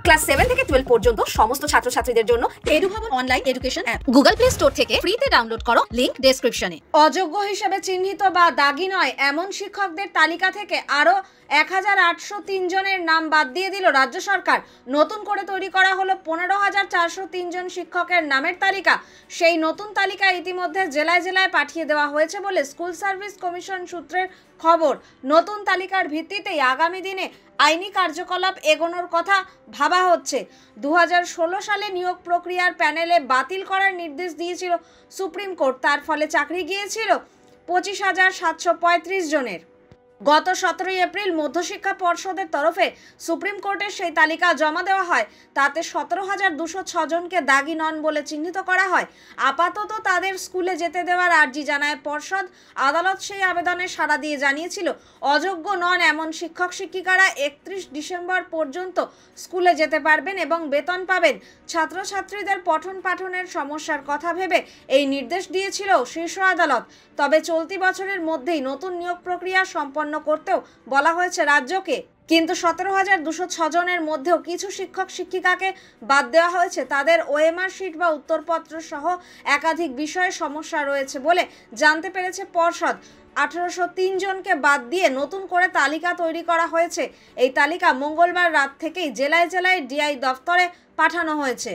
Class 7 থেকে 12 পর্যন্ত সমস্ত ছাত্রছাত্রীদের জন্য Edubhavan online education app Google play store থেকে ফ্রিতে ডাউনলোড করো, লিংক ডেসক্রিপশনে। অযোগ্য হিসেবে চিহ্নিত বা দাগি নয় এমন শিক্ষকদের তালিকা থেকে আরও 1803 জনের নাম বাদ দিয়ে দিল রাজ্য সরকার। নতুন করে তৈরি করা হলো 15,403 জন শিক্ষকের নামের তালিকা। সেই নতুন তালিকা ইতিমধ্যে জেলায় জেলায় পাঠিয়ে দেওয়া হয়েছে বলে স্কুল সার্ভিস কমিশন সূত্রের খবর। নতুন তালিকার ভিত্তিতেই আগামী দিনে আইনি কার্যকলাপ এগোনোর কথা ভাবা হচ্ছে। 2016 সালে নিয়োগ প্রক্রিয়ার প্যানেলে বাতিল করার নির্দেশ দিয়েছিল সুপ্রিম কোর্ট। তার ফলে চাকরি গিয়েছিল 25,735 জনের। গত 17 এপ্রিল মধ্যশিক্ষা পর্ষদের তরফে সুপ্রিম কোর্টের সেই তালিকা জমা দেওয়া হয়। তাতে 17,206 জনকে দাগি নন বলে চিহ্নিত করা হয়। আপাতত তাদের স্কুলে যেতে দেওয়ার আর্জি জানায় পর্ষদ। আদালত সেই আবেদনে সাড়া দিয়ে জানিয়েছিল অযোগ্য নন এমন শিক্ষক শিক্ষিকারা 31 ডিসেম্বর পর্যন্ত স্কুলে যেতে পারবেন এবং বেতন পাবেন। ছাত্রছাত্রীদের পঠন পাঠনের সমস্যার কথা ভেবে এই নির্দেশ দিয়েছিল শীর্ষ আদালত। তবে চলতি বছরের মধ্যেই নতুন নিয়োগ প্রক্রিয়া সম্পন্ন করতেও বলা হয়েছে রাজ্যকে। কিন্তু 17,206 জনের মধ্যেও কিছু শিক্ষক শিক্ষিকাকে বাদ দেওয়া হয়েছে। তাদের ওএমআর শিট বা উত্তরপত্র সহ একাধিক বিষয়ে সমস্যা রয়েছে বলে জানতে পেরেছে পর্ষদ। 1803 জনকে বাদ দিয়ে নতুন করে তালিকা তৈরি করা হয়েছে। এই তালিকা মঙ্গলবার রাত থেকেই জেলায় জেলায় ডিআই দফতরে পাঠানো হয়েছে।